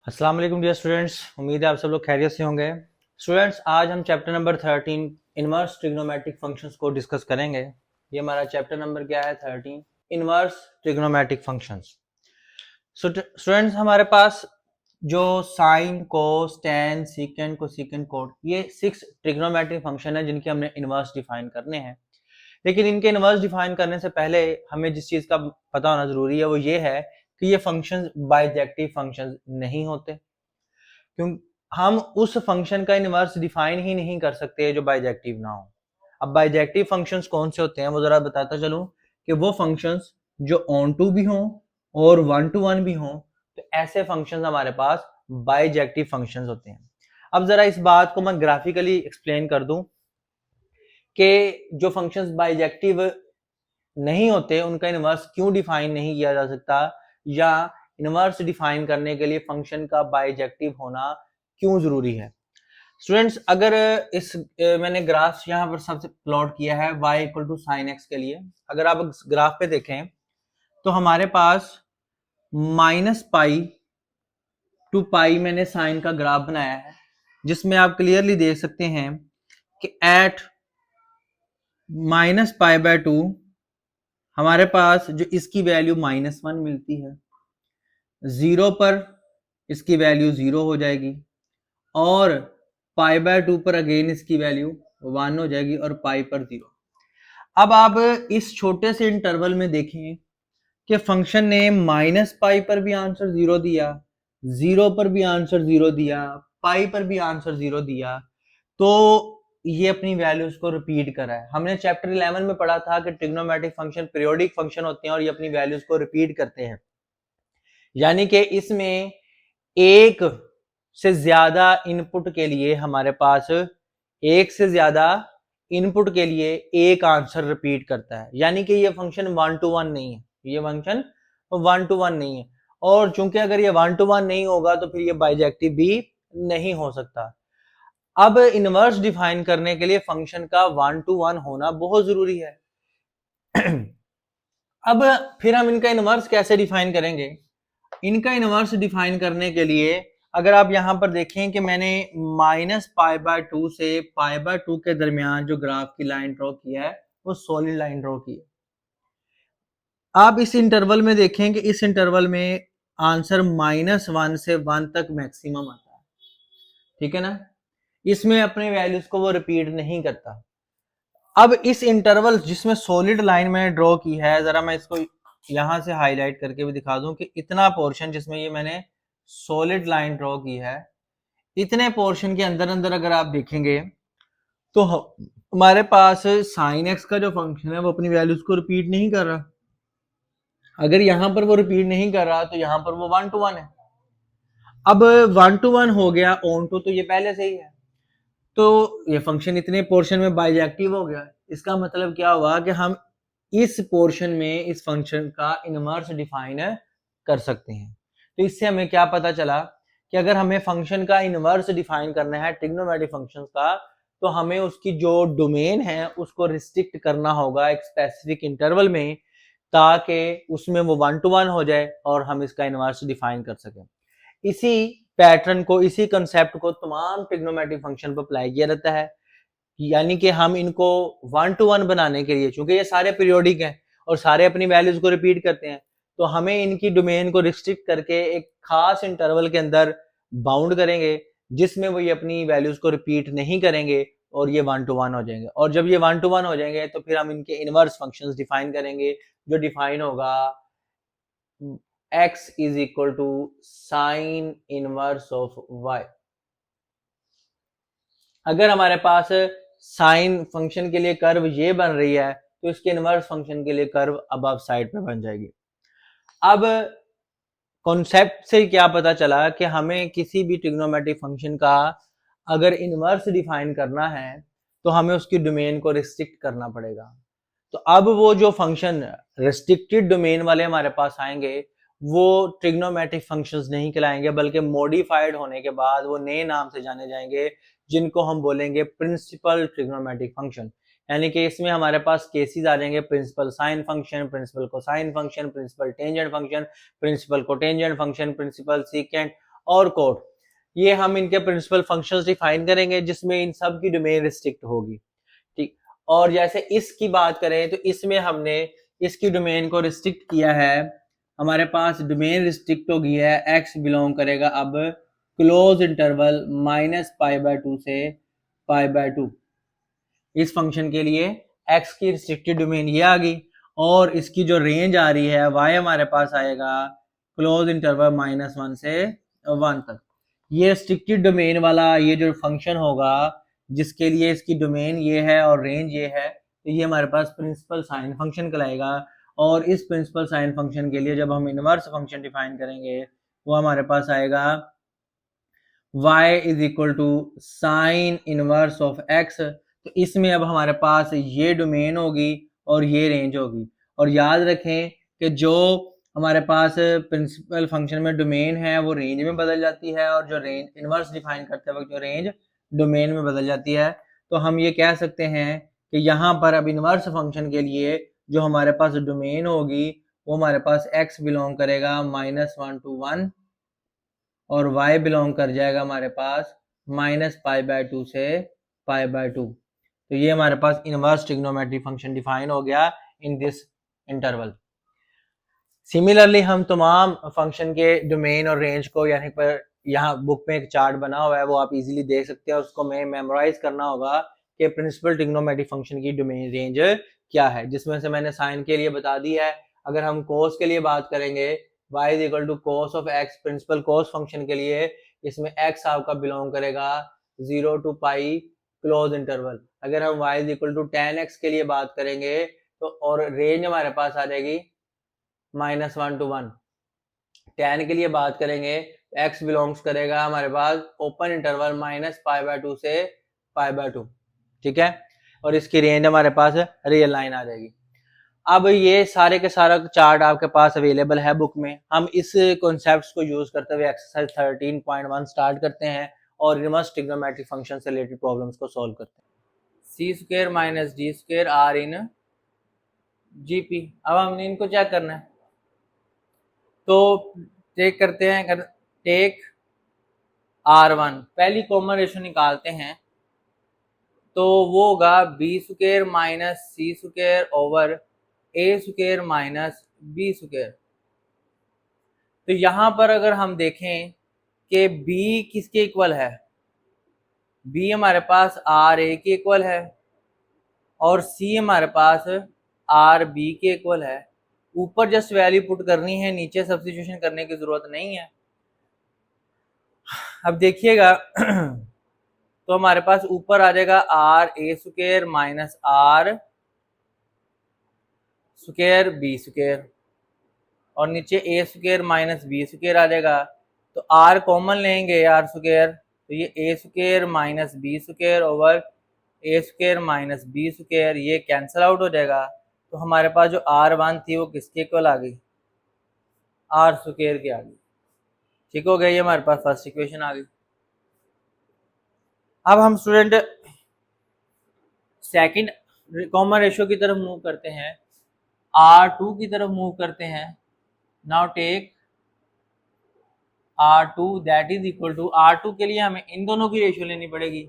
अस्सलाम वालेकुम dear students, उम्मीद है आप सब लोग खैरियत से होंगे। स्टूडेंट्स, आज हम chapter number 13 inverse trigonometric functions को डिस्कस करेंगे। ये हमारा चैप्टर नंबर क्या है? 13 इनवर्स ट्रिग्नोमेट्रिक फंक्शंस। स्टूडेंट्स, हमारे पास जो साइन, कोस, टेन, सीकेंट, कोसेकेंट, कोट, ये 6 ट्रिग्नोमेट्रिक फंक्शन है जिनके हमने इनवर्स डिफाइन करने हैं। लेकिन इनके इनवर्स डिफाइन करने से पहले हमें जिस चीज का पता होना जरूरी है वो ये है कि ये फंक्शंस बाइजेक्टिव फंक्शंस नहीं होते, क्यों? हम उस फंक्शन का इनवर्स डिफाइन ही नहीं कर सकते जो बाइजेक्टिव ना हो। अब बाइजेक्टिव फंक्शंस कौन से होते हैं वो जरा बताता चलूं कि वो फंक्शंस जो ऑन टू भी हों और वन टू वन भी हों, तो ऐसे फंक्शंस हमारे पास बाइजेक्टिव फंक्शंस होते हैं। अब जरा इस बात को मैं ग्राफिकली एक्सप्लेन कर दूं कि जो फंक्शंस बाइजेक्टिव नहीं होते उनका इनवर्स क्यों डिफाइन नहीं किया जा सकता, या इनवर्स डिफाइन करने के लिए फंक्शन का बाइजेक्टिव होना क्यों जरूरी है। स्टूडेंट्स, अगर मैंने ग्राफ यहाँ पर सबसे प्लॉट किया है y equal to sine x के लिए। अगर आप ग्राफ पे देखें तो हमारे पास माइनस पाई टू पाई मैंने साइन का ग्राफ बनाया है, जिसमें आप क्लियरली देख सकते हैं कि at minus pi by two हमारे पास जो इसकी वैल्यू -1 मिलती है, 0 पर इसकी वैल्यू 0 हो जाएगी, और पाई बाय टू पर अगेन इसकी वैल्यू 1 हो जाएगी, और पाई पर 0। अब आप इस छोटे से इंटरवल में देखें कि फंक्शन ने माइनस पाई पर भी आंसर 0 दिया, 0 पर भी आंसर 0 दिया, पाई पर भी आंसर 0 दिया, तो ये अपनी वैल्यूज को रिपीट कर रहा है। हमने चैप्टर 11 में पढ़ा था कि ट्रिग्नोमेट्रिक फंक्शन पीरियोडिक फंक्शन होते हैं और ये अपनी वैल्यूज को रिपीट करते हैं, यानी कि इसमें एक से ज्यादा इनपुट के लिए हमारे पास एक से ज्यादा इनपुट के लिए एक आंसर रिपीट करता है, यानी कि ये फंक्शन 1 to 1 नहीं है, ये फंक्शन 1 to 1 नहीं है। और चूंकि अगर ये 1 to 1 नहीं होगा तो फिर ये बाइजेक्टिव भी नहीं हो सकता। अब इनवर्स डिफाइन करने के लिए फंक्शन का 1 to 1 होना बहुत जरूरी है। अब फिर हम इनका इनवर्स कैसे डिफाइन करेंगे? इनका इनवर्स डिफाइन करने के लिए अगर आप यहां पर देखें कि मैंने माइनस पाई बाय टू से पाई बाय टू के दरमियान जो ग्राफ की लाइन ड्रॉ किया है वो सॉलिड लाइन ड्रॉ की है। आप इस इंटरवल में देखें कि इस इंटरवल में आंसर -1 से 1 तक मैक्सिमम आता है, ठीक है ना? इसमें अपने वैल्यूज को वो रिपीट नहीं करता। अब इस इंटरवल जिसमें सॉलिड लाइन मैंने ड्रॉ की है, जरा मैं इसको यहां से हाईलाइट करके भी दिखा दूं कि इतना पोर्शन जिसमें ये मैंने सॉलिड लाइन ड्रॉ की है, इतने पोर्शन के अंदर अंदर अगर आप देखेंगे तो हमारे पास साइन एक्स का जो फंक्शन है वो अपनी वैल्यूज को रिपीट नहीं कर रहा। अगर यहां पर वो रिपीट नहीं कर रहा तो यहां पर वो 1 to 1 है। अब 1 to 1 हो गया ऑन टू, तो ये पहले से ही है, तो ये फंक्शन इतने पोर्शन में बाइजेक्टिव हो गया। इसका मतलब क्या हुआ कि हम इस पोर्शन में इस फंक्शन का इनवर्स डिफाइन कर सकते हैं। तो इससे हमें क्या पता चला कि अगर हमें फंक्शन का इनवर्स डिफाइन करना है ट्रिग्नोमेट्रिक फंक्शन का, तो हमें उसकी जो डोमेन है उसको रिस्ट्रिक्ट करना होगा एक स्पेसिफिक इंटरवल में, ताकि उसमें वो 1 to 1 हो जाए और हम इसका इनवर्स डिफाइन कर सकें। इसी पैटर्न को, इसी कंसेप्ट को तमाम ट्रिग्नोमेट्रिक फंक्शन पर अप्लाई किया जाता है, यानी कि हम इनको 1 to 1 बनाने के लिए, चूंकि ये सारे पीरियोडिक हैं और सारे अपनी वैल्यूज को रिपीट करते हैं, तो हमें इनकी डोमेन को रिस्ट्रिक्ट करके एक खास इंटरवल के अंदर बाउंड करेंगे जिसमें वो ये अपनी वैल्यूज को रिपीट नहीं करेंगे और ये 1 to 1 हो जाएंगे। और जब ये 1 to 1 हो जाएंगे तो फिर हम इनके इनवर्स फंक्शंस डिफाइन करेंगे, जो डिफाइन होगा x is equal to sine inverse of y। अगर हमारे पास साइन फंक्शन के लिए कर्व ये बन रही है तो इसके इनवर्स फंक्शन के लिए कर्व अबव साइड पे बन जाएगी। अब कॉन्सेप्ट से क्या पता चला कि हमें किसी भी ट्रिग्नोमेट्रिक फंक्शन का अगर इनवर्स डिफाइन करना है तो हमें उसकी डोमेन को रिस्ट्रिक्ट करना पड़ेगा। तो अब वो जो फंक्शन रिस्ट्रिक्टेड डोमेन वाले हमारे पास आएंगे वो ट्रिग्नोमेट्रिक फंक्शंस नहीं कहलाएंगे, बल्कि मॉडिफाइड होने के बाद वो नए नाम से जाने जाएंगे जिनको हम बोलेंगे प्रिंसिपल ट्रिग्नोमेट्रिक फंक्शन। यानी कि इसमें हमारे पास केसेस आ जाएंगे principal sine function, principal cosine function, principal tangent function, principal cotangent function, principal secant, और कोड, ये हम इनके प्रिंसिपल फंक्शंस डिफाइन करेंगे जिसमें इन सब की डोमेन रिस्ट्रिक्ट होगी, ठीक। और जैसे इसकी बात करें तो इसमें हमने इसकी डोमेन को रिस्ट्रिक्ट किया है, हमारे पास डोमेन रिस्ट्रिक्ट हो गई है, x बिलोंग करेगा अब क्लोज इंटरवल -π/2 से π/2। इस फंक्शन के लिए x की रिस्ट्रिक्टेड डोमेन ये आ गई, और इसकी जो रेंज आ रही है y हमारे पास आएगा क्लोज इंटरवल -1 से 1 तक। ये रिस्ट्रिक्टेड डोमेन वाला ये जो फंक्शन होगा जिसके लिए इसकी डोमेन ये है और रेंज ये है, तो ये हमारे पास प्रिंसिपल साइन फंक्शन कहलाएगा। और इस प्रिंसिपल साइन फंक्शन के लिए जब हम इनवर्स फंक्शन डिफाइन करेंगे वो हमारे पास आएगा y is equal to sine inverse of x। तो इसमें अब हमारे पास ये डोमेन होगी और ये रेंज होगी। और याद रखें कि जो हमारे पास प्रिंसिपल फंक्शन में डोमेन है वो रेंज में बदल जाती है, और जो रेंज इनवर्स डिफाइन करते वक्त जो रेंज डोमेन में बदल जाती है। तो हम ये कह सकते हैं कि यहाँ पर अब इनवर्स फंक्शन के लिए जो हमारे पास डोमेन होगी वो हमारे पास x बिलोंग करेगा -1 to 1 और y बिलोंग कर जाएगा हमारे पास -π/2 से π/2। तो ये हमारे पास इनवर्स ट्रिग्नोमेट्रिक फंक्शन डिफाइन हो गया इन दिस इंटरवल। सिमिलरली हम तमाम फंक्शन के डोमेन और रेंज को, यानी पर यहाँ बुक में एक चार्ट बना हुआ है वो आप इजीली देख सकते हैं, उसको मैं मेमोराइज करना होगा कि प्रिंसिपल ट्रिग्नोमेट्रिक फंक्शन की डोमेन रेंज क्या है, जिसमें से मैंने साइन के लिए बता दी है। अगर हम कोस के लिए बात करेंगे y is equal to cos of x, principal cos function के लिए इसमें x आपका बिलोंग करेगा 0 to π क्लोज इंटरवल। अगर हम y is equal to tan x के लिए बात करेंगे तो और रेंज हमारे पास आ जाएगी -1 to 1। tan के लिए बात करेंगे x बिलोंग्स करेगा हमारे पास ओपन इंटरवल -π/2 से π/2, ठीक है। और इसकी रेंज हमारे पास रियल लाइन आ जाएगी। अब ये सारे के सारा चार्ट आपके पास अवेलेबल है बुक में। हम इस कॉन्सेप्ट्स को यूज करते हुए एक्सरसाइज 13.1 स्टार्ट करते हैं और इनवर्स ट्रिग्नोमेट्रिक फंक्शन से रिलेटेड प्रॉब्लम्स को सॉल्व करते हैं। c² - d² are in GP। अब हमने इनको क्या करना है, तो टेक करते हैं, टेक R1, पहली कॉमन रेशो निकालते हैं तो वो होगा b² - c² over a² - b²। तो यहाँ पर अगर हम देखें कि b किसके इक्वल है, b हमारे पास RA के इक्वल है और c हमारे पास RB के इक्वल है। ऊपर जस्ट वैल्यू पुट करनी है, नीचे सब्स्टिट्यूशन करने की जरूरत नहीं है। अब देखिएगा तो हमारे पास ऊपर आ जाएगा RA² माइनस R² और नीचे A² माइनस B² आ जाएगा। तो R कॉमन लेंगे R², तो ये A² minus B² over A² minus B², ये कैंसिल आउट हो जाएगा। तो हमारे पास जो R1 थी वो किसके इक्वल आ गई, R² के आ गई। ठीक हो गया, ये हमारे पास फर्स्ट इक्वेशन आ गई। अब हम स्टूडेंट सेकंड कॉमन रेशियो की तरफ मूव करते हैं, R2 की तरफ मूव करते हैं। Now take R2 that is equal to, R2 के लिए हमें इन दोनों की रेशियो लेनी पड़ेगी,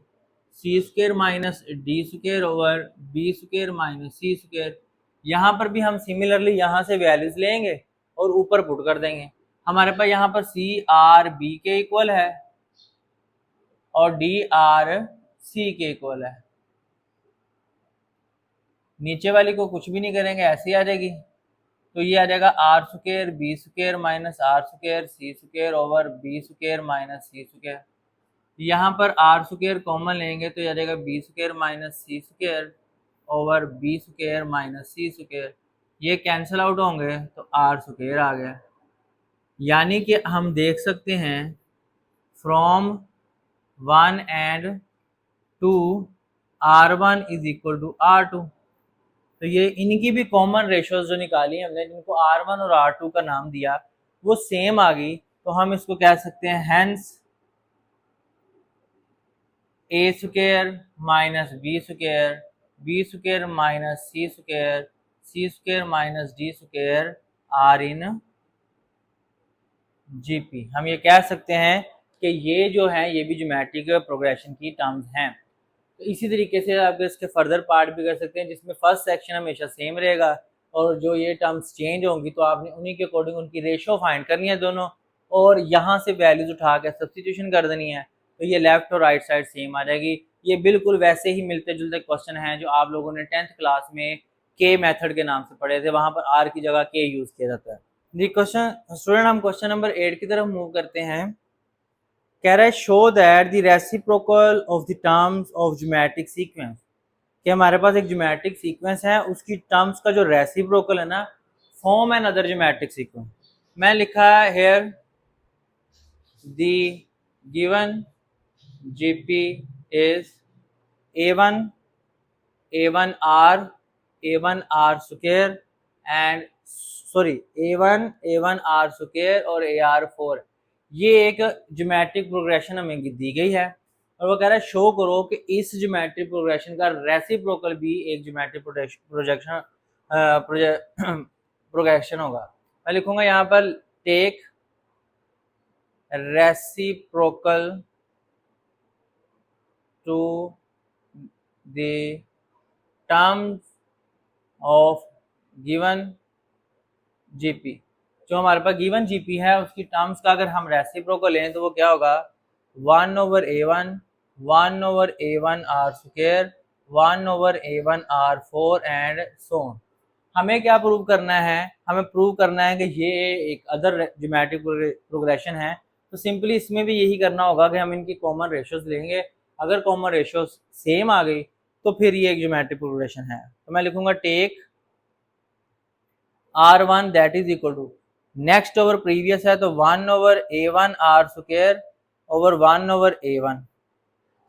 c² minus d² over b² minus c²। यहाँ पर भी हम सिमिलरली यहाँ से वैल्यूज लेंगे और ऊपर पुट कर देंगे। हमारे पास यहाँ पर c RB के इक्वल है और d RC के इक्वल है। नीचे वाली को कुछ भी नहीं करेंगे, ऐसे ही आ जाएगी। तो ये आ जाएगा R² B² minus R² C² over B² minus C²। यहाँ पर R² कॉमन लेंगे तो ये आ जाएगा B² minus C² over B² minus C²। ये कैंसिल आउट होंगे तो R² आ गया। यानी कि हम देख सकते हैं from 1 and 2 R1 is equal to R2। तो ये इनकी भी कॉमन रेशियोज जो निकाली हमने, जिनको R1 और R2 का नाम दिया, वो सेम आ गई। तो हम इसको कह सकते हैं hence A² minus B² B² minus C² C² minus D² are in GP. हम ये कह सकते हैं कि ये जो है ये भी ज्योमेट्रिक प्रोग्रेशन की टर्म्स हैं। तो इसी तरीके से आप इसके फर्दर पार्ट भी कर सकते हैं जिसमें फर्स्ट सेक्शन हमेशा सेम रहेगा और जो ये टर्म्स चेंज होंगी तो आपने उन्हीं के अकॉर्डिंग उनकी रेशो फाइंड करनी है दोनों, और यहाँ से वैल्यूज उठा के सब्सटीट्यूशन कर देनी है, तो ये लेफ्ट और राइट साइड सेम आ जाएगी। ये बिल्कुल वैसे ही मिलते जुलते क्वेश्चन हैं जो आप लोगों ने 10th क्लास में के मेथड के नाम से पढ़े थे, वहां पर आर की जगह के यूज किया जाता है। जी क्वेश्चन स्टूडेंट, हम क्वेश्चन नंबर 8 की तरफ मूव करते हैं। कह रहा है show that the reciprocal of the terms of geometric sequence, कि हमारे पास एक ज्योमेट्रिक सीक्वेंस है उसकी टर्म्स का जो रेसिप्रोकल है ना, form another geometric sequence. मैं लिखा है here the given GP is a1 a1r square and a1 r square और ar4, ये एक ज्योमेट्रिक प्रोग्रेशन हमें दी गई है और वो कह रहा है शो करो कि इस ज्योमेट्रिक प्रोग्रेशन का रेसिप्रोकल भी एक ज्योमेट्रिक प्रोग्रेशन होगा। मैं लिखूंगा यहाँ पर take reciprocal to the terms of given GP. जो हमारे पास गिवन जीपी है उसकी टर्म्स का अगर हम रेसिप्रोकल लें तो वो क्या होगा, 1/a1 1/a1r square 1/a1r4 and so on. हमें क्या प्रूव करना है, हमें प्रूव करना है कि ये एक अदर ज्योमेट्रिक प्रोग्रेशन है। तो सिंपली इसमें भी यही करना होगा कि हम इनकी कॉमन रेशियोज लेंगे, अगर कॉमन रेशियोज सेम आ गई तो फिर ये एक ज्योमेट्रिक प्रोग्रेशन है। तो मैं लिखूंगा take r1 that is equal to, next over previous है तो 1/a1r स्क्वायर ओवर 1/a1।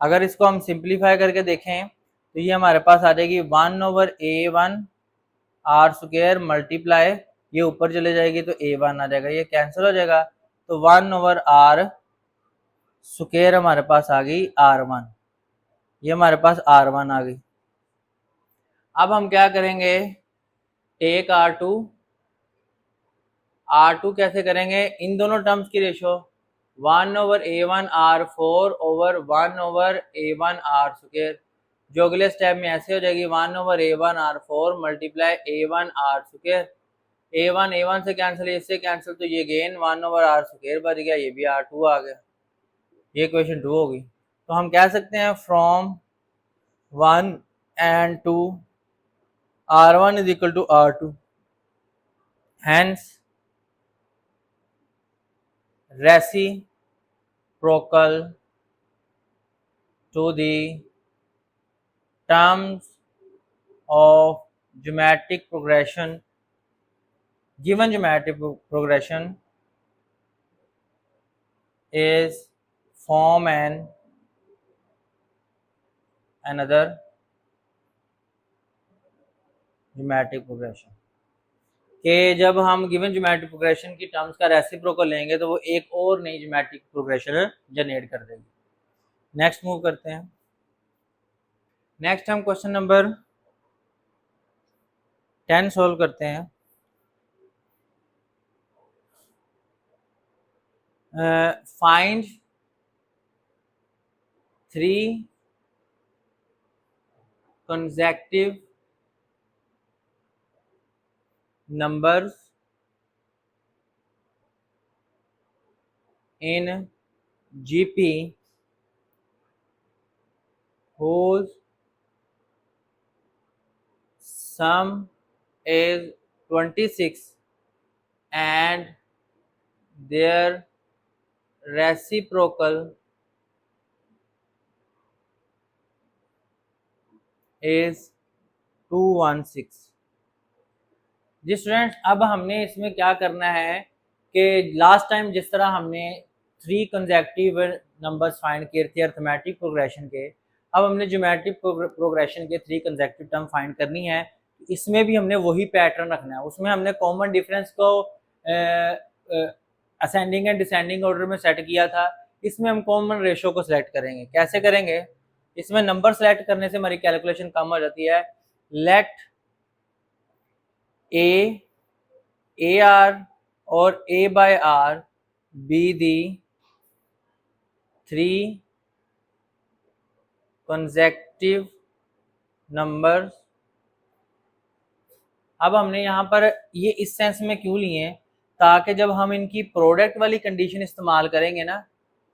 अगर इसको हम सिंप्लीफाई करके देखें तो ये हमारे पास आ जाएगी 1/a1r स्क्वायर मल्टीप्लाई, ये ऊपर चले जाएगी तो a1 आ जाएगा, ये कैंसिल हो जाएगा तो 1/r स्क्वायर हमारे पास आ गई r1, ये हमारे पास r1 आ गई। अब हम क्या करेंगे, टेक r2 कैसे करेंगे, इन दोनों टर्म्स की ratio 1/a1r4 over 1/a1r square, जो अगले स्टेप में ऐसे हो जाएगी 1/a1r4 multiply a1r square, a1 से कैंसिल, इससे कैंसिल तो ये गेन 1/r स्क्वायर बच गया, ये भी r2 आ गया, ये क्वेश्चन 2 होगी। तो हम कह सकते हैं from 1 and 2 r1 is equal to r2, hence reciprocal to the terms of geometric progression, given geometric progression is form another geometric progression, कि जब हम गिवन ज्योमेट्रिक प्रोग्रेशन की टर्म्स का रेसिप्रोकल लेंगे तो वो एक और नई ज्योमेट्रिक प्रोग्रेशन जनरेट कर देगी। नेक्स्ट मूव करते हैं। नेक्स्ट हम क्वेश्चन नंबर 10 सोल्व करते हैं। Find 3 consecutive numbers in GP whose sum is 26 and their reciprocal is 216। जी स्टूडेंट, अब हमने इसमें क्या करना है कि लास्ट टाइम जिस तरह हमने 3 कंसेक्यूटिव नंबर्स फाइंड किए थे अरिथमेटिक प्रोग्रेशन के, अब हमने ज्योमेट्रिक प्रोग्रेशन के 3 कंसेक्यूटिव टर्म फाइंड करनी है। इसमें भी हमने वही पैटर्न रखना है, उसमें हमने कॉमन डिफरेंस को असेंडिंग एंड डिसेंडिंग ऑर्डर में सेट किया था। इसमें हम कॉमन रेशो को सिलेक्ट करेंगे। कैसे करेंगे, इसमें नंबर सेलेक्ट करने से हमारी कैलकुलेशन कम हो जाती है। लेट ए आर और a/r be the 3 consecutive numbers। अब हमने यहाँ पर ये इस सेंस में क्यों लिए हैं, ताकि जब हम इनकी प्रोडक्ट वाली कंडीशन इस्तेमाल करेंगे ना,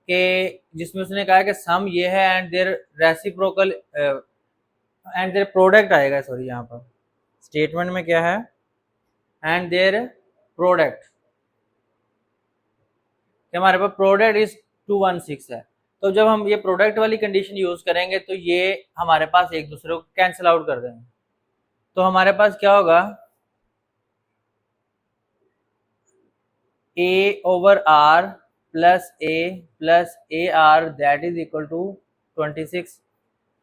कि जिसमें उसने कहा कि सम ये है and there reciprocal and their product आएगा, सॉरी यहाँ पर स्टेटमेंट में क्या है, एंड देयर प्रोडक्ट, कि हमारे पास प्रोडक्ट इज 216 है। तो जब हम ये प्रोडक्ट वाली कंडीशन यूज करेंगे तो ये हमारे पास एक दूसरे को कैंसिल आउट कर देंगे। तो हमारे पास क्या होगा, a over r plus a r that is equal to 26।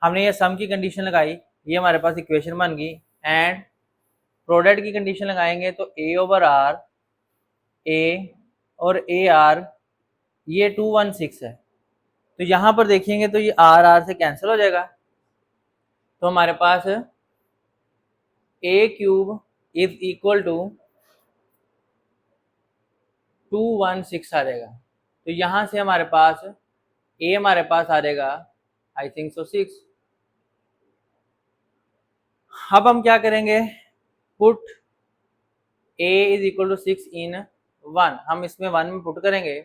हमने ये सम की कंडीशन लगाई, ये हमारे पास इक्वेशन बन गई, एंड प्रोडक्ट की कंडीशन लगाएंगे तो a ओवर r, a और ए आर ये 216 है। तो यहाँ पर देखेंगे तो ये आर से कैंसिल हो जाएगा, तो हमारे पास a cube is equal to 216 आ जाएगा। तो यहाँ से हमारे पास a हमारे पास आ जाएगा आई थिंक सो 6। अब हम क्या करेंगे, put a is equal to 6 in 1, हम इसमें 1 में पुट करेंगे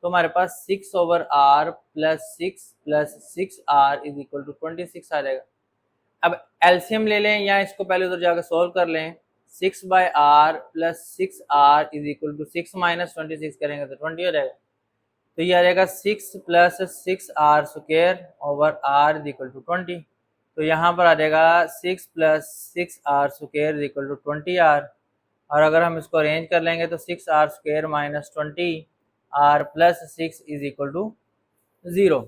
तो हमारे पास 6 over r plus 6 r is equal to 26 आ जाएगा। अब एलसीएम ले लें या इसको पहले उधर जाकर सोल्व कर लें, 6 by r plus 6 r is equal to 6 minus 26 करेंगे तो 20 हो जाएगा। तो ये आ जाएगा 6 plus 6 r square over r is equal to 20। तो यहाँ पर आ जाएगा 6 plus 6 r square is equal to 20 r, और अगर हम इसको अरेंज कर लेंगे तो 6 r square minus 20 r plus 6 is equal to 0।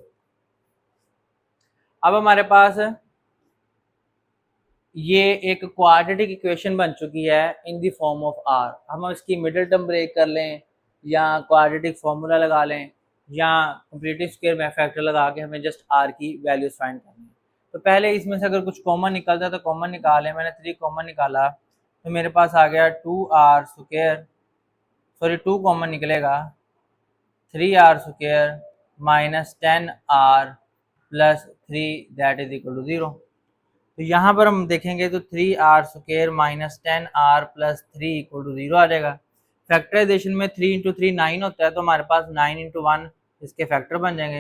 अब हमारे पास ये एक क्वाड्रेटिक इक्वेशन बन चुकी है in the form of r. हम इसकी मिडिल टर्म ब्रेक कर लें या क्वाड्रेटिक फॉर्मूला लगा लें या कंप्लीटिव स्क्वायर में फैक्टर लगा के हमें जस्ट आर की वैल्यूज फाइंड करनी है। तो पहले इसमें से अगर कुछ कॉमन निकलता है तो कॉमन निकालें। मैंने 3 कॉमन निकाला तो मेरे पास आ गया 2r स्क्वायर, सॉरी 2 कॉमन निकलेगा, 3r square minus 10r plus 3 that is equal to 0। तो यहाँ पर हम देखेंगे तो 3r square minus 10r plus 3 equal to 0 आ जाएगा। फैक्टराइजेशन में 3 इंटू 3 9 होता है, तो हमारे पास 9 इंटू 1 इसके फैक्टर बन जाएंगे।